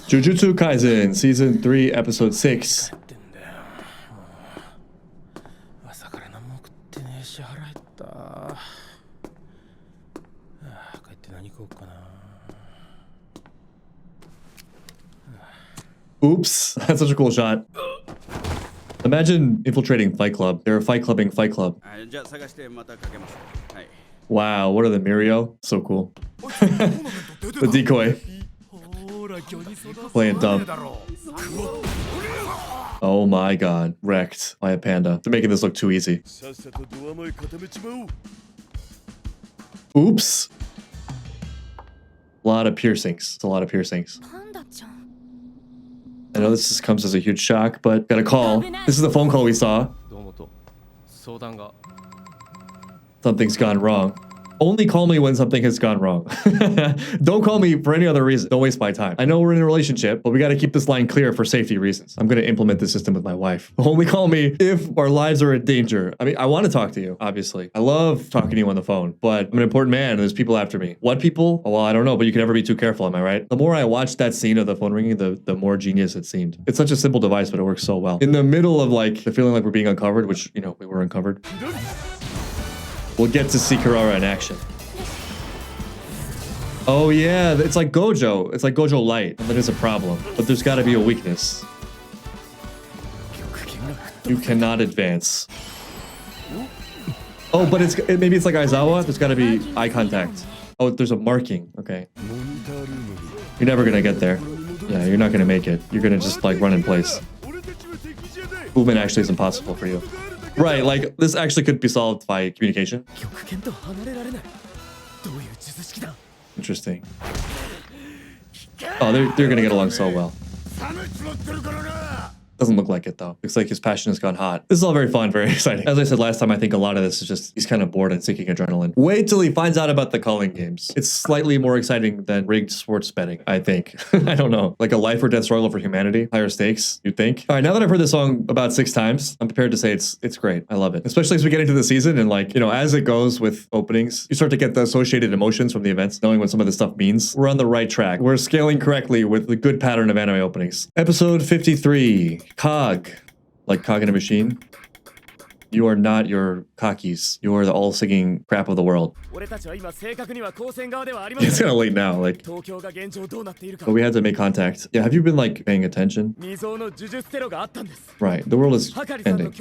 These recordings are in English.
Jujutsu Kaisen Season 3 Episode 6. Oops, that's such a cool shot. Imagine infiltrating Fight Club. They're a fight clubbing Fight Club. Wow, what are the Mirio? So cool. The decoy. Playing dumb. Oh my god, wrecked by a panda. They're making this look too easy. Oops. A lot of piercings. It's a lot of piercings. I know this comes as a huge shock, but got a call. This is the phone call we saw. Something's gone wrong. Only call me when something has gone wrong. Don't call me for any other reason. Don't waste my time. I know we're in a relationship, but we got to keep this line clear for safety reasons. I'm going to implement this system with my wife. Only call me if our lives are in danger. I mean, I want to talk to you, obviously. I love talking to you on the phone, but I'm an important man and there's people after me. What people? Oh, well, I don't know, but you can never be too careful, am I right? The more I watched that scene of the phone ringing, the more genius it seemed. It's such a simple device, but it works so well. In the middle of like the feeling like we're being uncovered, which, you know, we were uncovered. We'll get to see Kirara in action. Oh yeah, it's like Gojo. It's like Gojo Light. And that is a problem. But there's got to be a weakness. You cannot advance. Oh, but maybe it's like Aizawa. There's got to be eye contact. Oh, there's a marking. Okay. You're never going to get there. Yeah, you're not going to make it. You're going to just like run in place. Movement actually is impossible for you. Right, like this actually could be solved by communication. Interesting. Oh, they're gonna get along so well. Doesn't look like it though. Looks like his passion has gone hot. This is all very fun, very exciting. As I said last time, I think a lot of this is just he's kind of bored and seeking adrenaline. Wait till he finds out about the Culling games. It's slightly more exciting than rigged sports betting, I think. I don't know. Like a life or death struggle for humanity. Higher stakes, you'd think. All right, now that I've heard this song about 6 times, I'm prepared to say it's great. I love it. Especially as we get into the season and like, you know, as it goes with openings, you start to get the associated emotions from the events, knowing what some of this stuff means. We're on the right track. We're scaling correctly with the good pattern of anime openings. Episode 53. Cog. Like cog in a machine. You are not your cockies. You are the all-singing crap of the world. It's kind of late now, like. But we had to make contact. Yeah, have you been like paying attention? Right, the world is ending.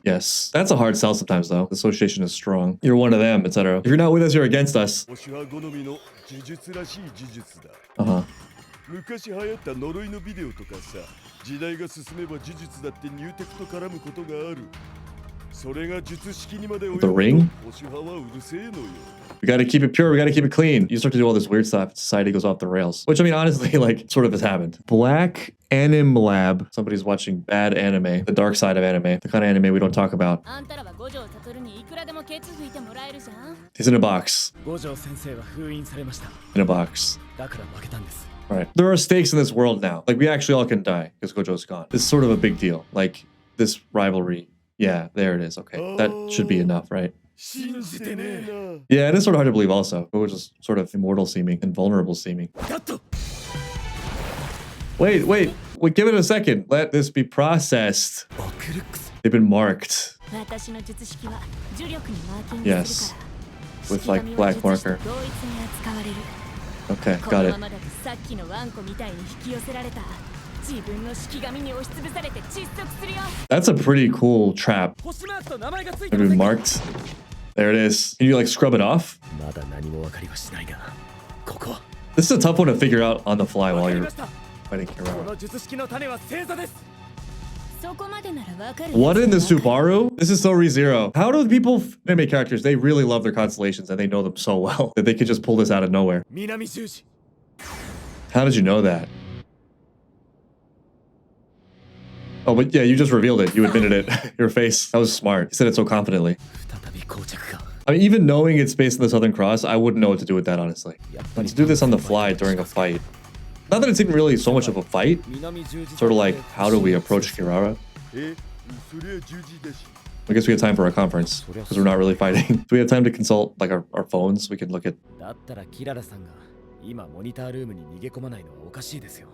Yes, that's a hard sell sometimes though. The association is strong. You're one of them, etc. If you're not with us, you're against us. Uh-huh. The ring? We gotta keep it pure, we gotta keep it clean. You start to do all this weird stuff, society goes off the rails. Which, I mean, honestly, like, sort of has happened. Black Anim Lab. Somebody's watching bad anime. The dark side of anime. The kind of anime we don't talk about. He's in a box. In a box. Alright. There are stakes in this world now. Like, we actually all can die, because Gojo's gone. It's sort of a big deal. Like, this rivalry. Yeah, there it is. Okay. That should be enough, right? Yeah, it is sort of hard to believe also. It was just sort of immortal seeming and vulnerable seeming. Wait, give it a second. Let this be processed. They've been marked. Yes. With like black marker. Okay, got it. That's a pretty cool trap. They've been marked. There it is. Can you like scrub it off? This is a tough one to figure out on the fly while you're fighting Kirara. What in the Subaru? This is so ReZero. How do people, anime characters, they really love their constellations and they know them so well that they could just pull this out of nowhere. How did you know that? Oh, but yeah, you just revealed it. You admitted it. Your face. That was smart. You said it so confidently. I mean, even knowing it's based on the Southern Cross, I wouldn't know what to do with that, honestly. But to do this on the fly during a fight. Not that it's even really so much of a fight. Sort of like, how do we approach Kirara? We I guess we have time for our conference because we're not really fighting. Do we have time to consult like our phones? We can look at. だったらキララさんが今モニタールームに逃げ込まないのはおかしいですよ。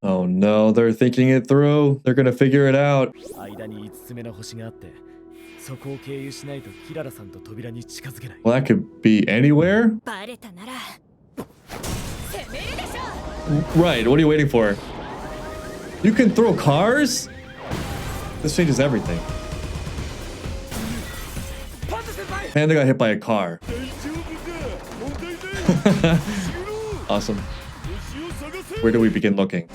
Oh no, they're thinking it through. They're gonna figure it out. 間に5つ目の星があって、そこを経由しないとキララさんと扉に近づけない。Well, that could be anywhere. バレたなら攻めるでしょ。Right, what are you waiting for? You can throw cars? This changes everything. Panda got hit by a car. Awesome. Where do we begin looking?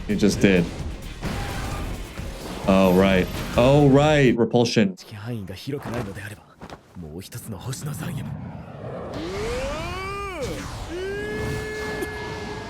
You just did. Oh, right. Oh, right. Repulsion. 範囲が広くないのであれば、もう一つの星の残余。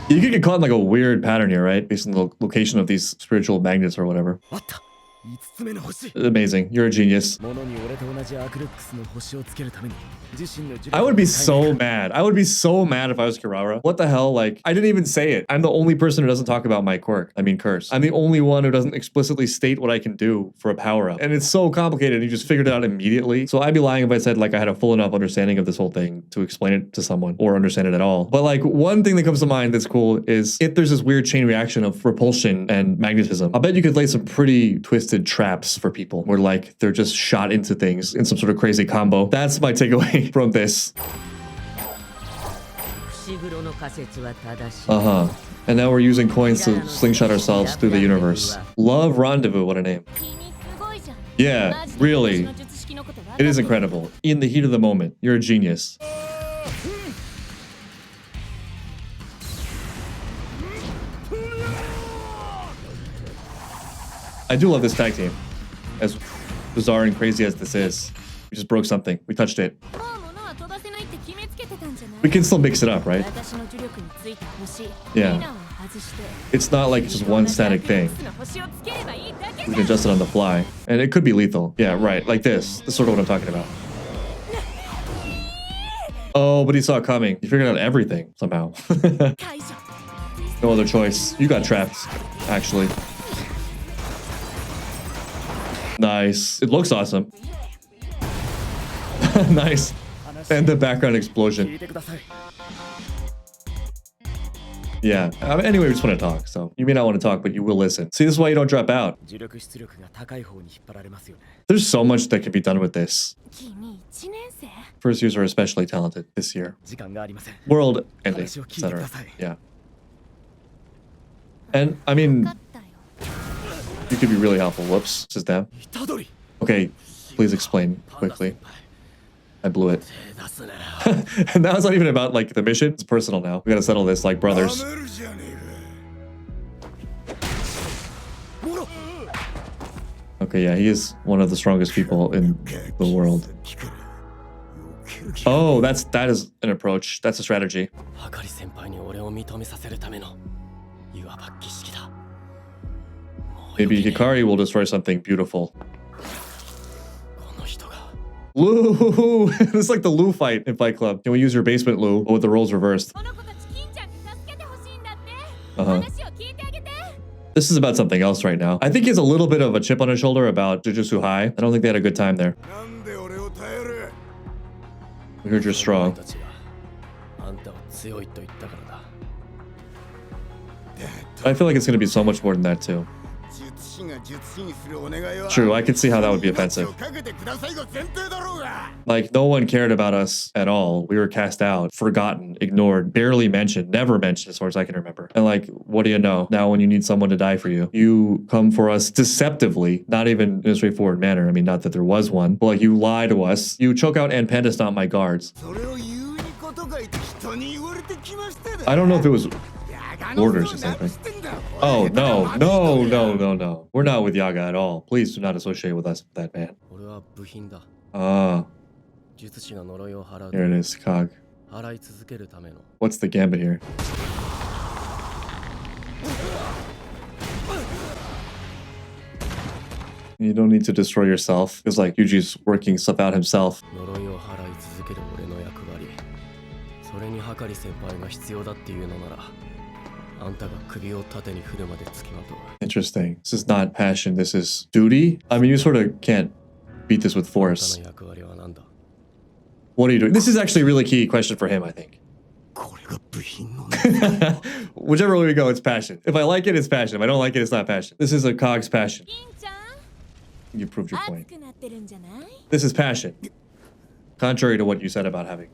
You could get caught in like a weird pattern here, right? Based on the location of these spiritual magnets or whatever. あった。5つ目の星。 Amazing. You're a genius. 物に俺と同じアクルックスの星をつけるために自身の I would be so mad. I would be so mad if I was Kirara. What the hell? Like, I didn't even say it. I'm the only person who doesn't talk about my quirk. I mean, curse. I'm the only one who doesn't explicitly state what I can do for a power-up. And it's so complicated. You just figured it out immediately. So I'd be lying if I said, like, I had a full enough understanding of this whole thing to explain it to someone or understand it at all. But, like, one thing that comes to mind that's cool is if there's this weird chain reaction of repulsion and magnetism, I'll bet you could lay some pretty twisted traps for people where, like, they're just shot into things in some sort of crazy combo. That's my takeaway from this. And now we're using coins to slingshot ourselves through the universe. Love Rendezvous, what a name. Yeah, really. It is incredible. In the heat of the moment, you're a genius. I do love this tag team. As bizarre and crazy as this is. We just broke something. We touched it. We can still mix it up, right? Yeah. It's not like just one static thing. We can adjust it on the fly. And it could be lethal. Yeah, right. Like this. This is sort of what I'm talking about. Oh, but he saw it coming. He figured out everything somehow. No other choice. You got trapped, actually. Nice. It looks awesome. Nice. And the background explosion. Yeah. Anyway, we just want to talk. So you may not want to talk, but you will listen. See, this is why you don't drop out. There's so much that can be done with this. First years are especially talented this year. World ending, etc. Yeah. And I mean, you could be really helpful. Whoops. This is them. Okay, please explain quickly. I blew it. And now it's not even about like the mission. It's personal now. We gotta settle this like brothers. Okay, yeah, he is one of the strongest people in the world. Oh, that is an approach. That's a strategy. Maybe Hikari will destroy something beautiful. Lou! It's like the Lou fight in Fight Club. Can we use your basement, Lou? But with the roles reversed. This is about something else right now. I think he has a little bit of a chip on his shoulder about Jujutsu High. I don't think they had a good time there. We heard you're strong. I feel like it's going to be so much more than that too. True, I can see how that would be offensive. Like, no one cared about us at all. We were cast out, forgotten, ignored, barely mentioned, never mentioned as far as I can remember. And like, what do you know? Now when you need someone to die for you, you come for us deceptively, not even in a straightforward manner. I mean, not that there was one, but like you lie to us. You choke out and Panda stomp my guards. I don't know if it was orders or something. Oh, no, no, no, no, no. We're not with Yaga at all. Please do not associate with us with that man. Ah. Here it is, Cog. What's the gambit here? You don't need to destroy yourself. It's like Yuji's working stuff out himself. あんたが首を縦に振るまで付きまとう。 Interesting. This is not passion. This is duty. I mean, you sort of can't beat this with あんた force. の役割は何だ？ What are you doing? This is actually a really key question for him, I think. これが部品の Whichever way we go, it's passion. If I like it, it's passion. If I don't like it, it's not passion. This is a cog's passion. 銀ちゃん You proved your 熱 point. くなってるんじゃない？ This is passion. Contrary to what you said about having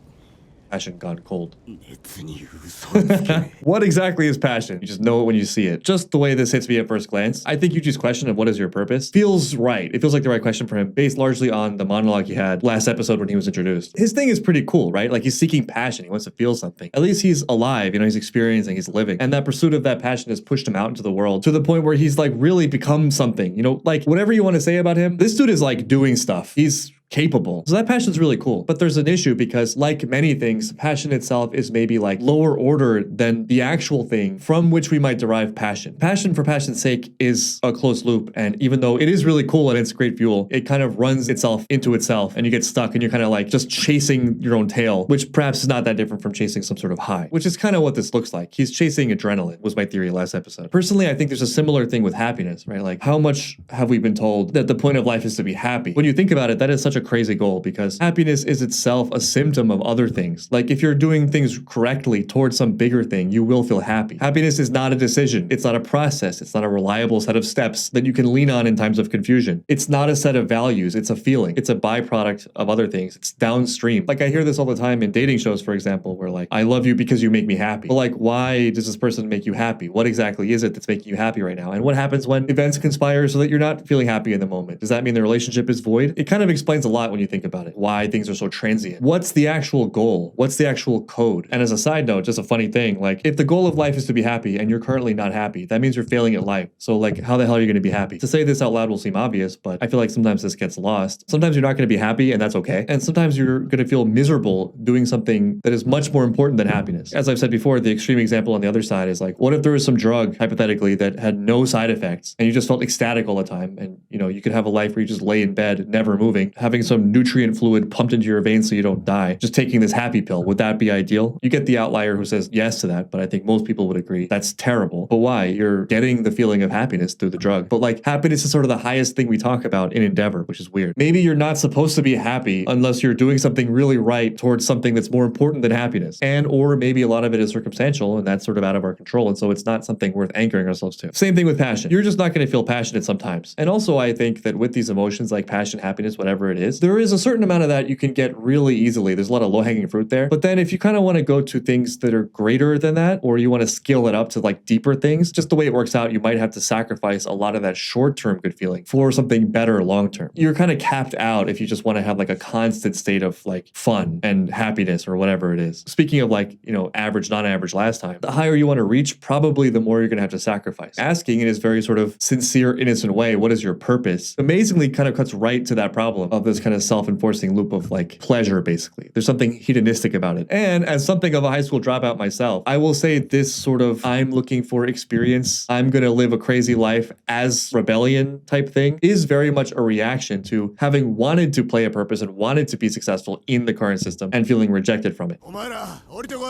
passion gone cold. 熱に嘘をつけね What exactly is passion? You just know it when you see it. Just the way this hits me at first glance. I think Yuji's question of what is your purpose feels right. It feels like the right question for him based largely on the monologue he had last episode when he was introduced. His thing is pretty cool, right? Like he's seeking passion. He wants to feel something. At least he's alive, you know, he's experiencing, he's living. And that pursuit of that passion has pushed him out into the world to the point where he's like really become something, you know, like whatever you want to say about him, this dude is like doing stuff. He's capable. So that passion's really cool. But there's an issue because like many things, passion itself is maybe like lower order than the actual thing from which we might derive passion. Passion for passion's sake is a closed loop. And even though it is really cool and it's great fuel, it kind of runs itself into itself and you get stuck and you're kind of like just chasing your own tail, which perhaps is not that different from chasing some sort of high, which is kind of what this looks like. He's chasing adrenaline was my theory last episode. Personally, I think there's a similar thing with happiness, right? Like how much have we been told that the point of life is to be happy? When you think about it, that is such a crazy goal because happiness is itself a symptom of other things. Like if you're doing things correctly towards some bigger thing, you will feel happy. Happiness is not a decision. It's not a process. It's not a reliable set of steps that you can lean on in times of confusion. It's not a set of values. It's a feeling. It's a byproduct of other things. It's downstream. Like I hear this all the time in dating shows, for example, where like, I love you because you make me happy. But like, why does this person make you happy? What exactly is it that's making you happy right now? And what happens when events conspire so that you're not feeling happy in the moment? Does that mean the relationship is void? It kind of explains a lot when you think about it, why things are so transient. What's the actual goal? What's the actual code? And as a side note, just a funny thing, like if the goal of life is to be happy and you're currently not happy, that means you're failing at life. So like, how the hell are you going to be happy? To say this out loud will seem obvious, but I feel like sometimes this gets lost. Sometimes you're not going to be happy and that's okay. And sometimes you're going to feel miserable doing something that is much more important than happiness. As I've said before, the extreme example on the other side is like, what if there was some drug, hypothetically, that had no side effects and you just felt ecstatic all the time? And you know, you could have a life where you just lay in bed, never moving, having some nutrient fluid pumped into your veins so you don't die, just taking this happy pill. Would that be ideal? You get the outlier who says yes to that, but I think most people would agree that's terrible. But why? You're getting the feeling of happiness through the drug. But like happiness is sort of the highest thing we talk about in Endeavor, which is weird. Maybe you're not supposed to be happy unless you're doing something really right towards something that's more important than happiness. And or maybe a lot of it is circumstantial and that's sort of out of our control. And so it's not something worth anchoring ourselves to. Same thing with passion. You're just not going to feel passionate sometimes. And also I think that with these emotions like passion, happiness, whatever it is, there is a certain amount of that you can get really easily. There's a lot of low-hanging fruit there. But then if you kind of want to go to things that are greater than that, or you want to scale it up to like deeper things, just the way it works out, you might have to sacrifice a lot of that short-term good feeling for something better long-term. You're kind of capped out if you just want to have like a constant state of like fun and happiness or whatever it is. Speaking of like, you know, average, non-average last time, the higher you want to reach, probably the more you're going to have to sacrifice. Asking in his very sort of sincere, innocent way, what is your purpose? Amazingly kind of cuts right to that problem of this kind of self-enforcing loop of like pleasure, basically. There's something hedonistic about it. And as something of a high school dropout myself, I will say this sort of I'm looking for experience, I'm going to live a crazy life as rebellion type thing is very much a reaction to having wanted to play a purpose and wanted to be successful in the current system and feeling rejected from it. お前ら降りてこい。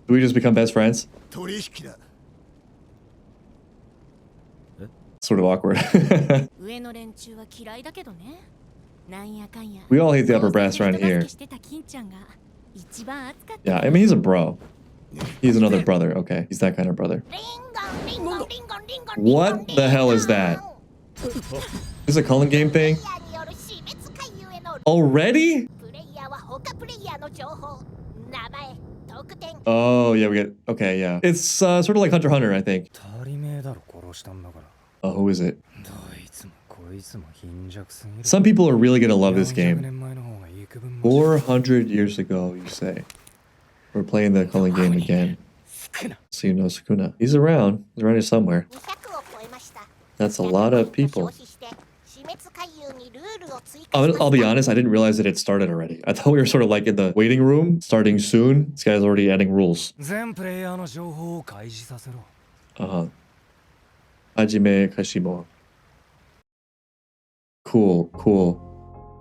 Do we just become best friends? 取引だ。 Sort of awkward. 上の連中は嫌いだけどね。なんやかんや。 We all hate the upper brass around here. してた金ちゃんが一番熱かった。 Yeah, I mean, he's a bro. He's another brother. Okay, he's that kind of brother. リンゴンリンゴンリンゴンリンゴンリンゴン What the hell is that? This is a Culling game thing? プレイヤーによる死滅回遊への Already? プレイヤーは他プレイヤーの情報、名前、得点。 Oh, yeah, we get... Okay, yeah. It's sort of like Hunter x Hunter, I think. 足りねえだろ殺したんだから Who is it? どいつもこいつも貧弱すぎる Some people are really gonna love this 400 game. 年前の方が幾分も 400 years ago, you say. We're playing the Culling game again. 少な So you know Sukuna. He's around. He's around here somewhere. 200を超えました。 That's a lot of people. 消費して死滅回遊にルールを追加し I'll be honest, I didn't realize that it started already. I thought we were sort of like in the waiting room, starting soon. This guy's already adding rules. 全プレイヤーの情報を開示させろ Uh-huh. Hajime Kashimo. Cool, cool.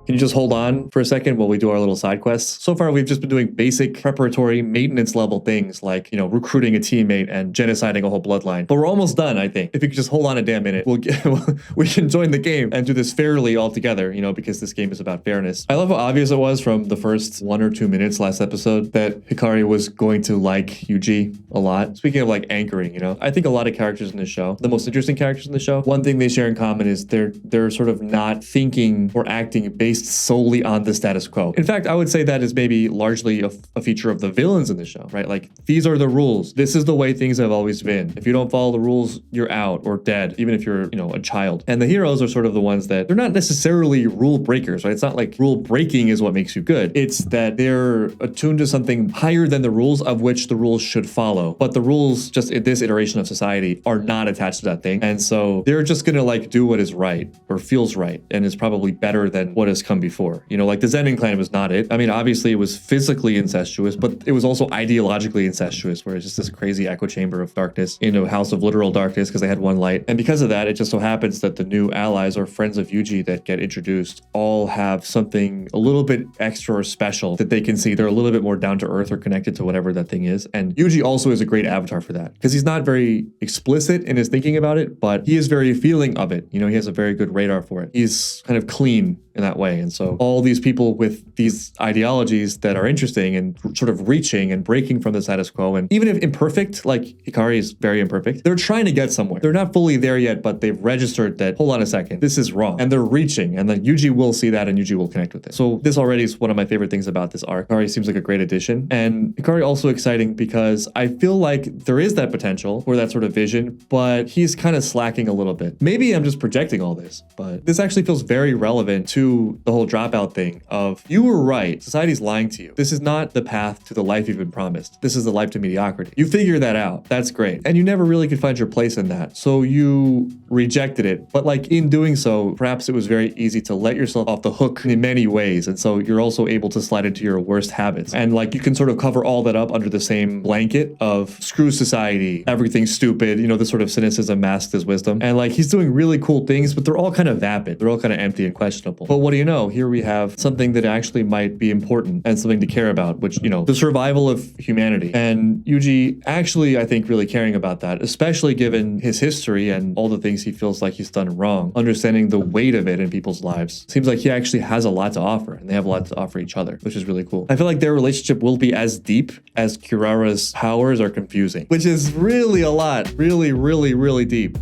Can you just hold on for a second while we do our little side quests? So far, we've just been doing basic preparatory maintenance level things like, you know, recruiting a teammate and genociding a whole bloodline. But we're almost done, I think. If you could just hold on a damn minute, we can join the game and do this fairly all together, you know, because this game is about fairness. I love how obvious it was from the first 1 or 2 minutes last episode that Hikari was going to like Yuji a lot. Speaking of like anchoring, you know, I think a lot of characters in the show, the most interesting characters in the show, one thing they share in common is they're sort of not thinking or acting based solely on the status quo. In fact, I would say that is maybe largely a feature of the villains in the show, right? Like, these are the rules. This is the way things have always been. If you don't follow the rules, you're out or dead, even if you're, you know, a child. And the heroes are sort of the ones that they're not necessarily rule breakers, right? It's not like rule breaking is what makes you good. It's that they're attuned to something higher than the rules of which the rules should follow. But the rules, just in this iteration of society, are not attached to that thing. And so they're just gonna like do what is right or feels right and is probably better than what has come before. You know, like the Zenin clan was not it. I mean, obviously it was physically incestuous, but it was also ideologically incestuous, where it's just this crazy echo chamber of darkness in a house of literal darkness because they had one light. And because of that, it just so happens that the new allies or friends of Yuji that get introduced all have something a little bit extra or special that they can see. They're a little bit more down to earth or connected to whatever that thing is. And Yuji also is a great avatar for that because he's not very explicit in his thinking about it, but he is very feeling of it. You know, he has a very good radar for it. He's kind of clean in that way. And so all these people with these ideologies that are interesting and sort of reaching and breaking from the status quo, and even if imperfect, like Hikari is very imperfect, they're trying to get somewhere. They're not fully there yet, but they've registered that, hold on a second, this is wrong. And they're reaching, and then Yuji will see that and Yuji will connect with it. So this already is one of my favorite things about this arc. Hikari seems like a great addition. And Hikari also exciting because I feel like there is that potential or that sort of vision, but he's kind of slacking a little bit. Maybe I'm just projecting all this, but this actually feels very relevant to the whole dropout thing of, you were right, society's lying to you. This is not the path to the life you've been promised. This is the life to mediocrity. You figure that out. That's great. And you never really could find your place in that. So you rejected it. But like in doing so, perhaps it was very easy to let yourself off the hook in many ways. And so you're also able to slide into your worst habits. And like you can sort of cover all that up under the same blanket of screw society, everything's stupid, you know, this sort of cynicism masked as wisdom. And like he's doing really cool things, but they're all kind of vapid. They're all kind of empty and questionable. But what do you know? Here we have something that actually might be important and something to care about, which, you know, the survival of humanity. And Yuji actually, I think, really caring about that, especially given his history and all the things he feels like he's done wrong, understanding the weight of it in people's lives. Seems like he actually has a lot to offer, and they have a lot to offer each other, which is really cool. I feel like their relationship will be as deep as Kirara's powers are confusing, which is really a lot. Really, really, really deep.